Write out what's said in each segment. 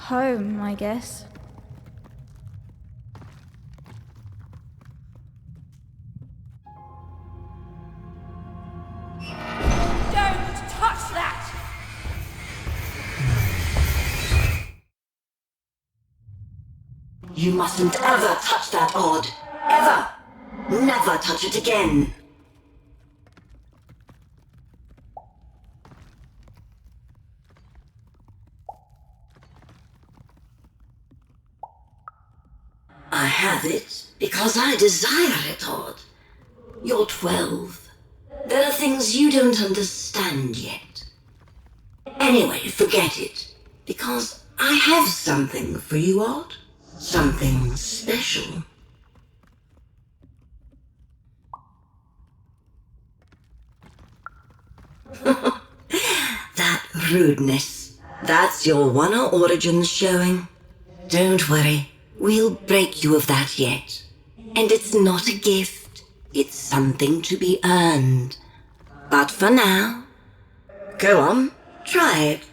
Home, I guess. Don't touch that! You mustn't ever touch that odd. Ever! Never touch it again. I have it because I desire it, Odd. You're 12. There are things you don't understand yet. Anyway, forget it. Because I have something for you, Odd. Something special. That rudeness. That's your One Origins showing. Don't worry. We'll break you of that yet. And it's not a gift. It's something to be earned. But for now, go on, try it.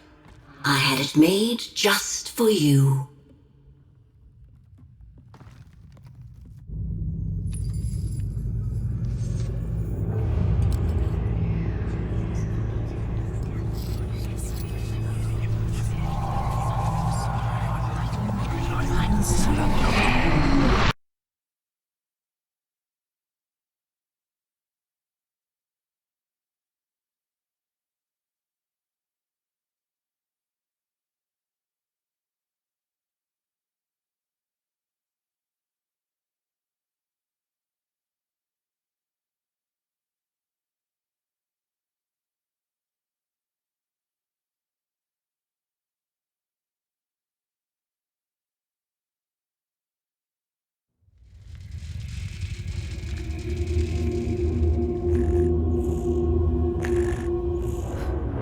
I had it made just for you.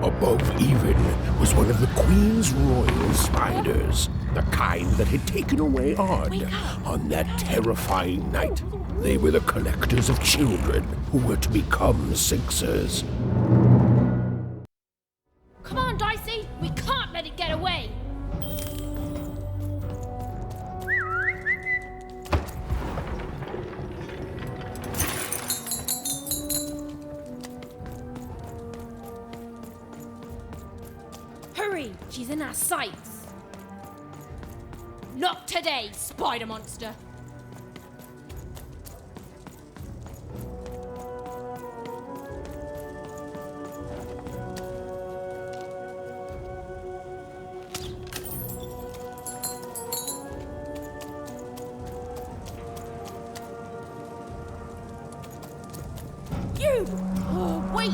Above even was one of the Queen's royal spiders, the kind that had taken away Odd on that terrifying night. They were the collectors of children who were to become Sixers. Come on, Dicey! We can't let it get away! Hurry! She's in our sights! Not today, spider monster! You! Oh, wait!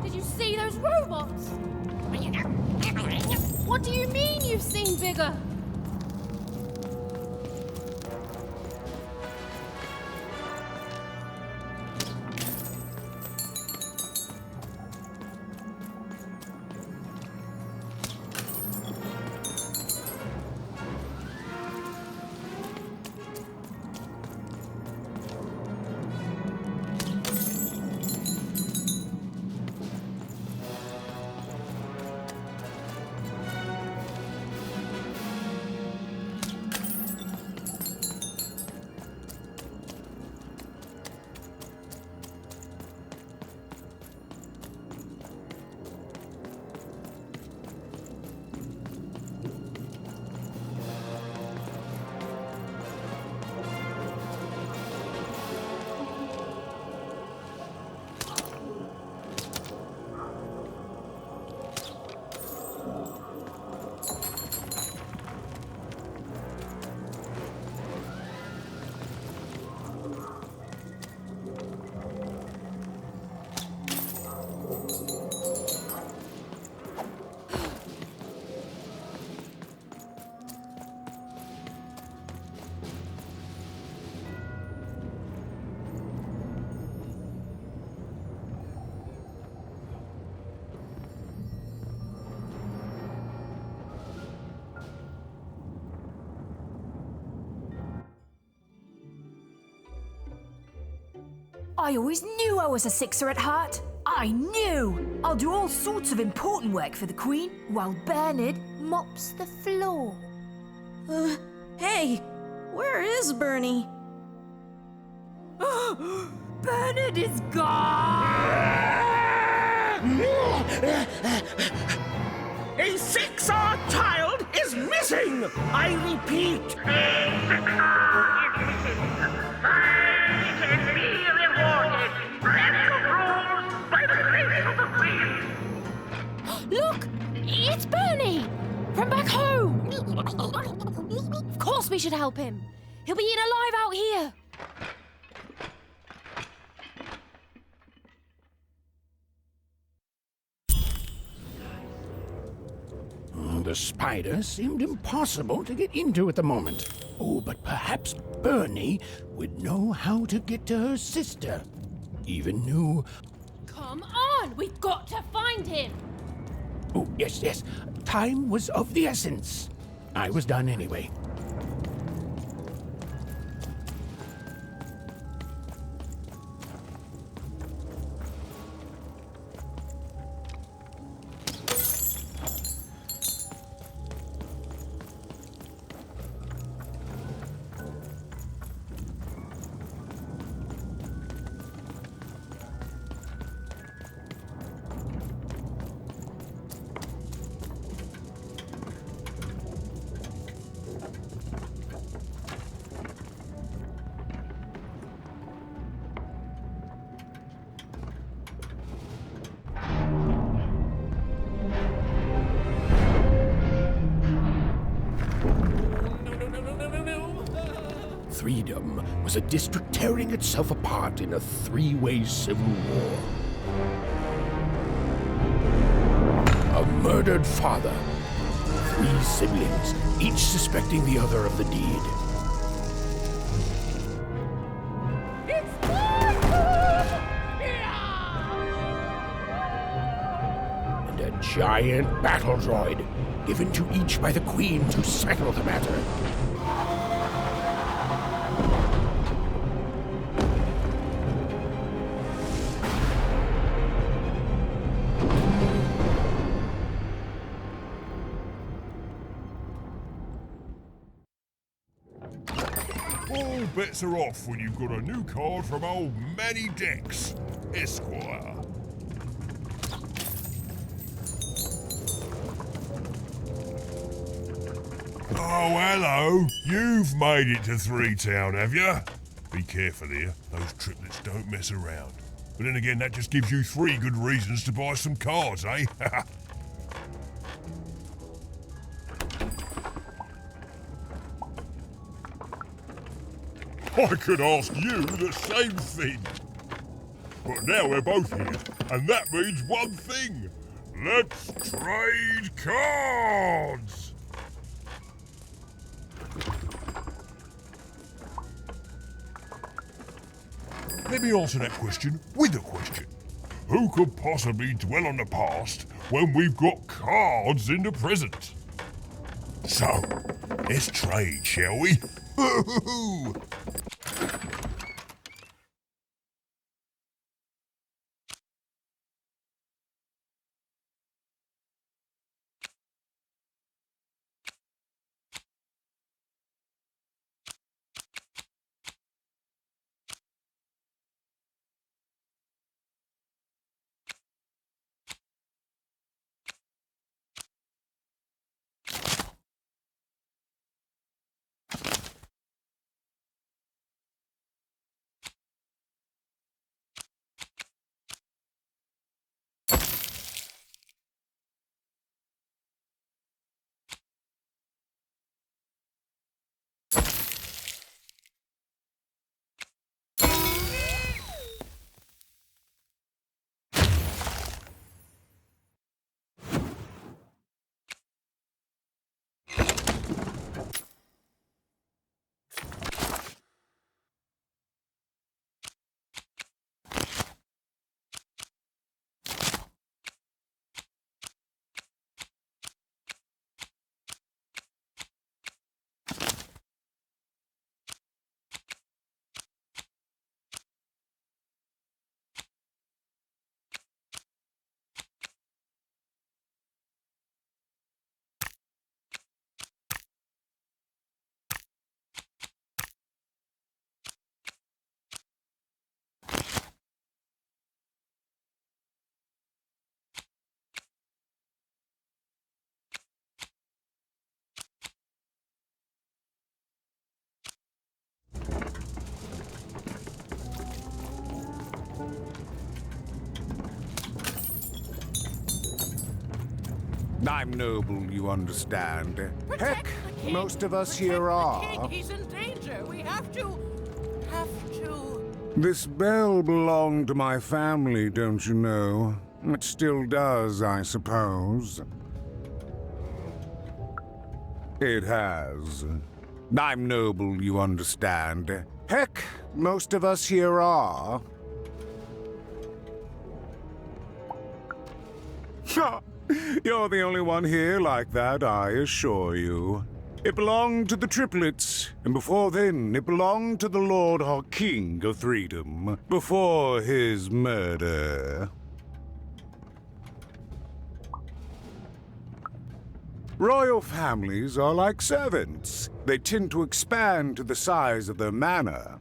Did you see those robots? What do you mean you've seen bigger? I always knew I was a sixer at heart. I knew! I'll do all sorts of important work for the Queen while Bernard mops the floor. Hey, where is Bernie? Bernard is gone! A 6-hour child is missing! I repeat, Look! It's Bernie! From back home! Of course we should help him. He'll be eaten alive out here. The spider seemed impossible to get into at the moment. Oh, but perhaps Bernie would know how to get to her sister. Even knew... Come on! We've got to find him! Oh, yes. Time was of the essence. I was done anyway. Freedom was a district tearing itself apart in a three-way civil war. A murdered father, 3 siblings, each suspecting the other of the deed. And a giant battle droid, given to each by the Queen to settle the matter. All bets are off when you've got a new card from old Manny Dex, Esquire. Oh, hello. You've made it to Three Town, have you? Be careful here. Those triplets don't mess around. But then again, that just gives you 3 good reasons to buy some cards, eh? I could ask you the same thing. But now we're both here, and that means one thing. Let's trade cards! Let me answer that question with a question. Who could possibly dwell on the past when we've got cards in the present? So, let's trade, shall we? I'm noble, you understand. Protect Heck, the king. most of us Protect here the are. king. He's in danger. We have to. This bell belonged to my family, don't you know? It still does, I suppose. It has. I'm noble, you understand. Heck, most of us here are. Ha! You're the only one here like that, I assure you. It belonged to the triplets, and before then, it belonged to the Lord or King of Freedom, before his murder. Royal families are like servants. They tend to expand to the size of their manor.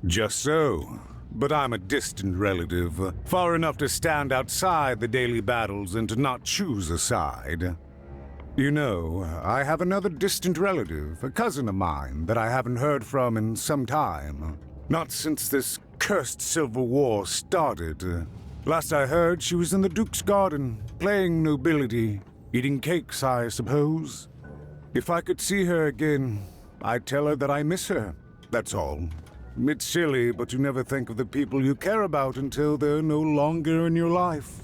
Just so. But I'm a distant relative, far enough to stand outside the daily battles and to not choose a side. You know, I have another distant relative, a cousin of mine, that I haven't heard from in some time. Not since this cursed Civil War started. Last I heard, she was in the Duke's garden, playing nobility, eating cakes, I suppose. If I could see her again, I'd tell her that I miss her, that's all. It's silly, but you never think of the people you care about until they're no longer in your life.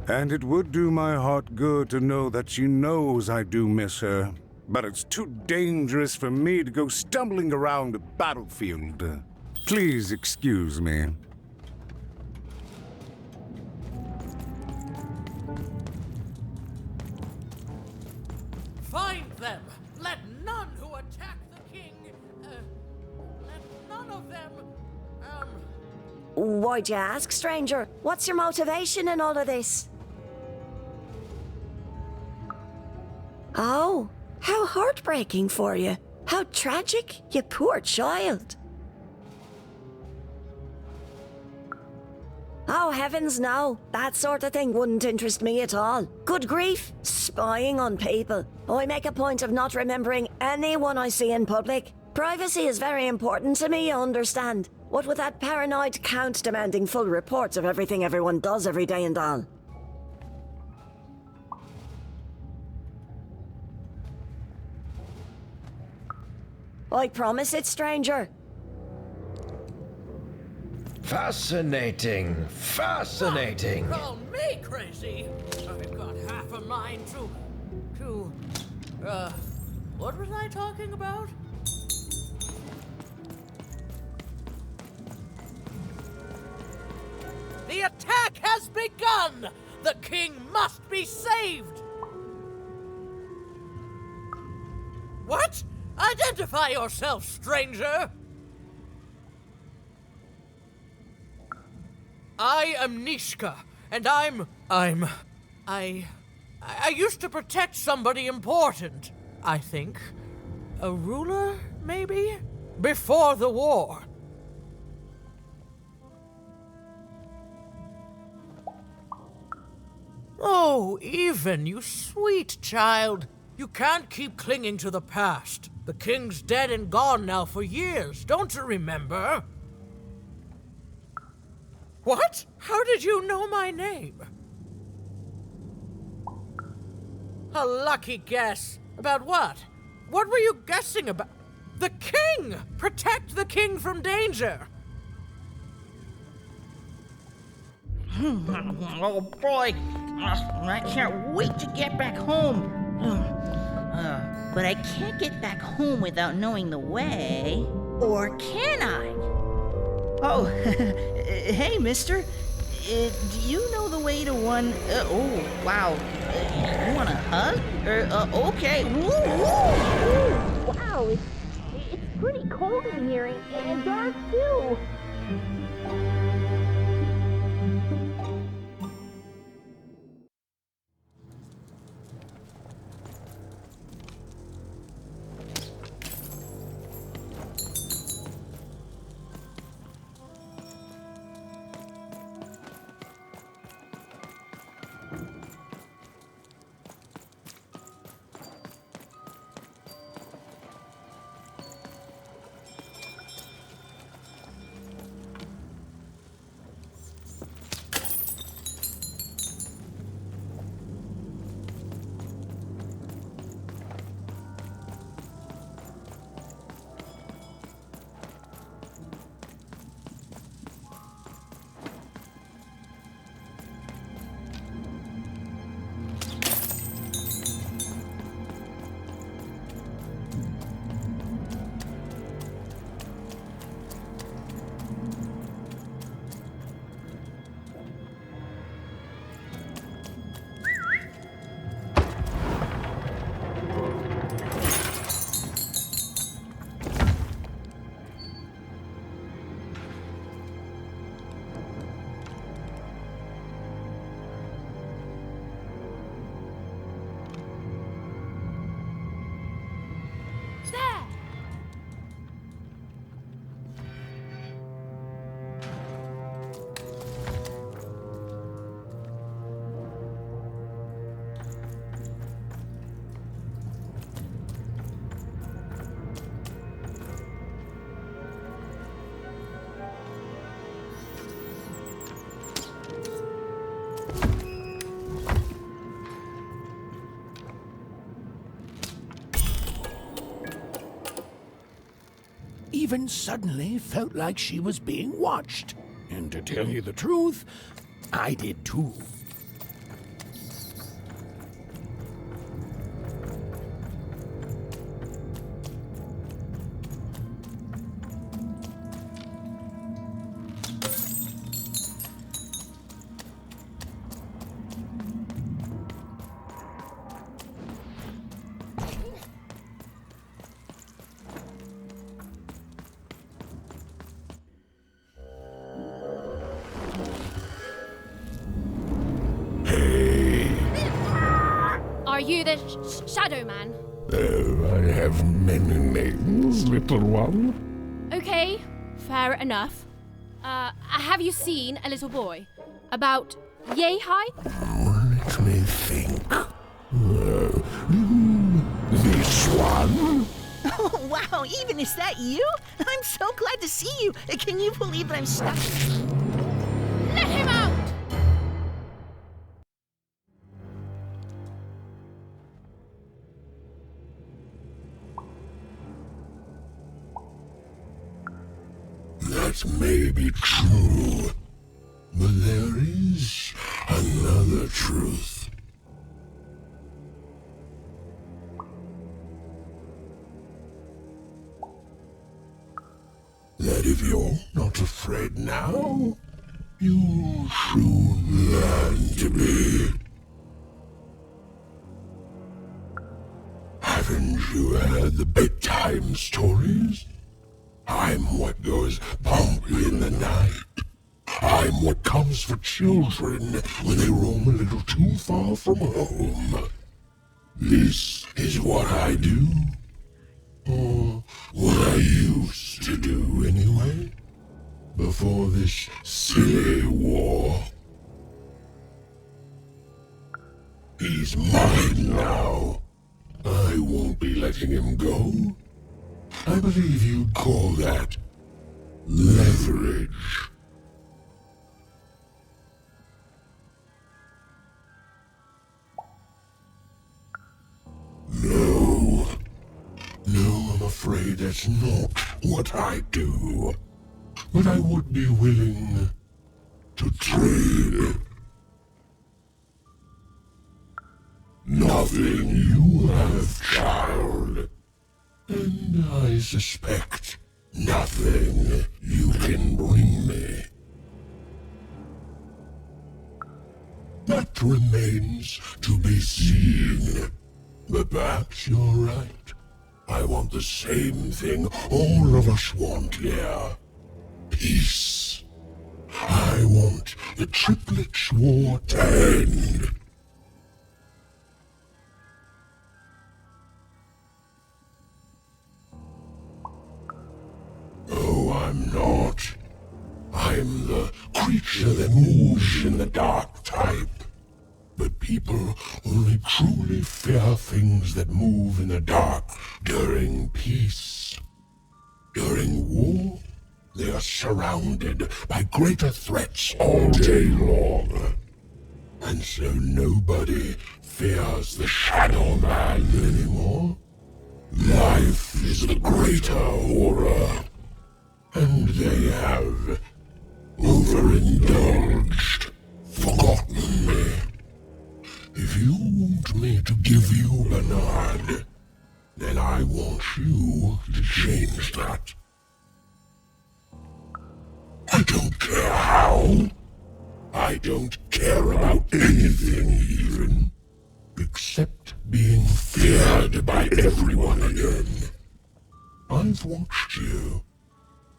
And it would do my heart good to know that she knows I do miss her. But it's too dangerous for me to go stumbling around a battlefield. Please excuse me. Find them! Let none who attack the king, let none of them, Why'd you ask, stranger? What's your motivation in all of this? Oh, how heartbreaking for you. How tragic, you poor child. Oh, heavens no. That sort of thing wouldn't interest me at all. Good grief, spying on people. I make a point of not remembering anyone I see in public. Privacy is very important to me, you understand. What with that paranoid count demanding full reports of everything everyone does every day and all. I promise it, stranger. Fascinating. Fascinating. call me crazy. I've got half a mind what was I talking about? The attack has begun! The king must be saved! What? Identify yourself, stranger! I am Nishka, and I used to protect somebody important, I think. A ruler, maybe? Before the war. Oh, Even, you sweet child. You can't keep clinging to the past. The king's dead and gone now for years, don't you remember? What? How did you know my name? A lucky guess. About what? What were you guessing about? The king! Protect the king from danger! Oh boy, I can't wait to get back home. But I can't get back home without knowing the way. Or can I? Oh, hey, mister. Do you know the way to one... oh, wow. You want a hug? Okay. Woo, woo. Wow, it's pretty cold in here and dark too. even suddenly felt like she was being watched. And to tell you the truth, I did too. Are you the Shadow Man? Oh, I have many names, little one. Okay, fair enough. Have you seen a little boy? About yay high? Let me think. This one? Oh, wow, even is that you? I'm so glad to see you. Can you believe that I'm stuck? Let him out! That may be true, but there is another truth. That if you're not afraid now, you'll soon learn to be. Haven't you heard the bedtime stories? I'm what goes bump in the night. I'm what comes for children when they roam a little too far from home. This is what I do. Or what I used to do anyway. Before this silly war. He's mine now. I won't be letting him go. I believe you'd call that leverage. No, I'm afraid that's not what I do. But I would be willing to trade. Nothing you have, child. And I suspect nothing you can bring me. That remains to be seen. But perhaps you're right. I want the same thing all of us want here. Peace. I want the Triplets' war to end. Oh, I'm not. I'm the creature that moves in the dark type. But people only truly fear things that move in the dark during peace. During war, they are surrounded by greater threats all day long. And so nobody fears the Shadow Man anymore. Life is the greater horror. And they have overindulged, forgotten me. If you want me to give you Bernard, then I want you to change that. I don't care how. I don't care about anything even, except being feared by everyone again. I've watched you.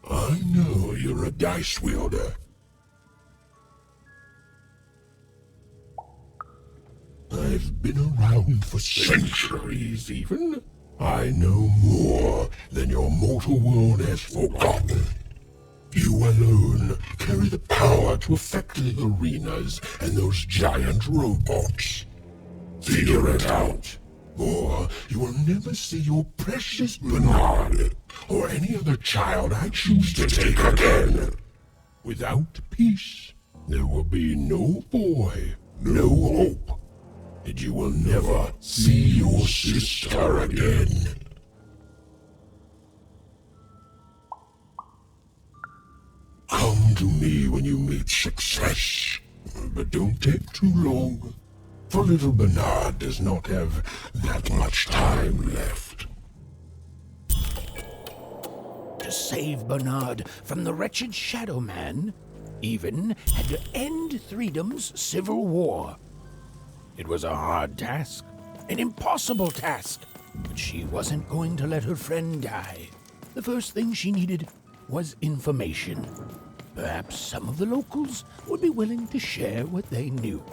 I know you're a dice wielder. I've been around for centuries even. I know more than your mortal world has forgotten. You alone carry the power to affect the arenas and those giant robots. Figure it out, or you will never see your precious Bernard or any other child I choose to take again. Without peace, there will be no boy, no hope, and you will never see your sister again. to me when you meet success. But don't take too long, for little Bernard does not have that much time left. To save Bernard from the wretched Shadow Man, even had to end Threedom's civil war. It was a hard task, an impossible task, but she wasn't going to let her friend die. The first thing she needed was information. Perhaps some of the locals would be willing to share what they knew.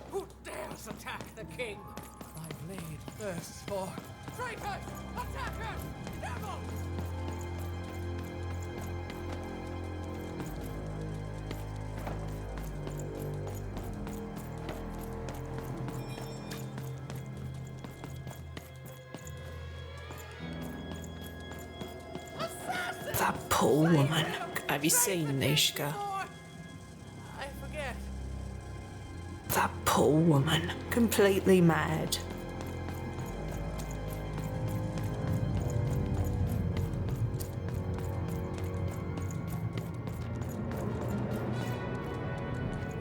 Who dares attack the king? My blade thirsts for traitors, attackers, devils! That poor woman. Have you seen Nishka? I forget. That poor woman. Completely mad.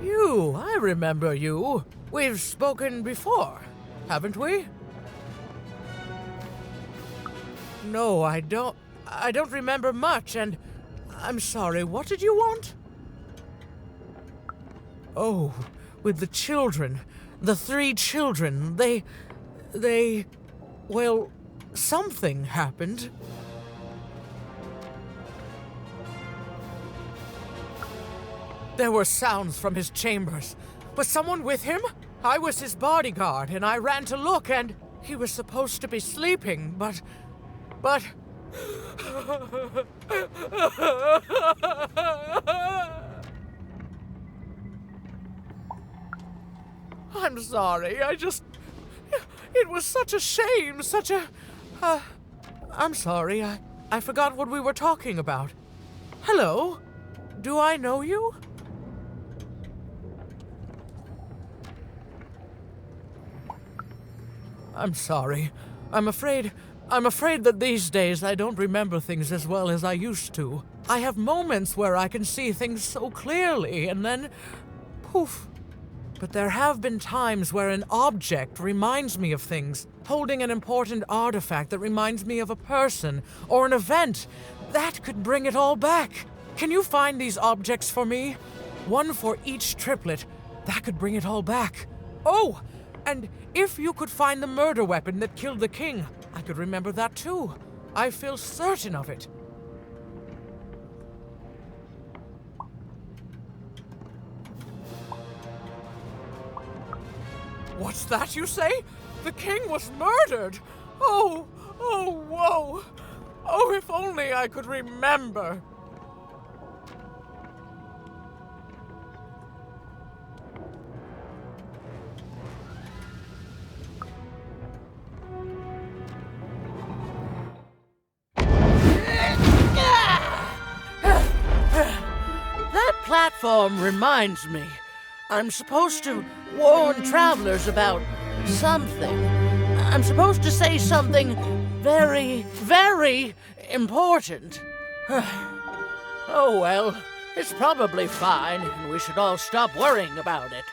You, I remember you. We've spoken before, haven't we? No, I don't remember much, and I'm sorry, what did you want? Oh, with the children. The 3 children. Well, something happened. There were sounds from his chambers. Was someone with him? I was his bodyguard, and I ran to look, and he was supposed to be sleeping, but... I'm sorry, it was such a shame, I'm sorry, I forgot what we were talking about. Hello? Do I know you? I'm sorry. I'm afraid that these days I don't remember things as well as I used to. I have moments where I can see things so clearly, and then... poof. But there have been times where an object reminds me of things, holding an important artifact that reminds me of a person or an event. That could bring it all back. Can you find these objects for me? One for each triplet. That could bring it all back. Oh! And if you could find the murder weapon that killed the king, I could remember that too. I feel certain of it. What's that you say? The king was murdered! Oh, whoa! Oh, if only I could remember! That platform reminds me. I'm supposed to warn travelers about something. I'm supposed to say something very, very important. Oh well, it's probably fine, and we should all stop worrying about it.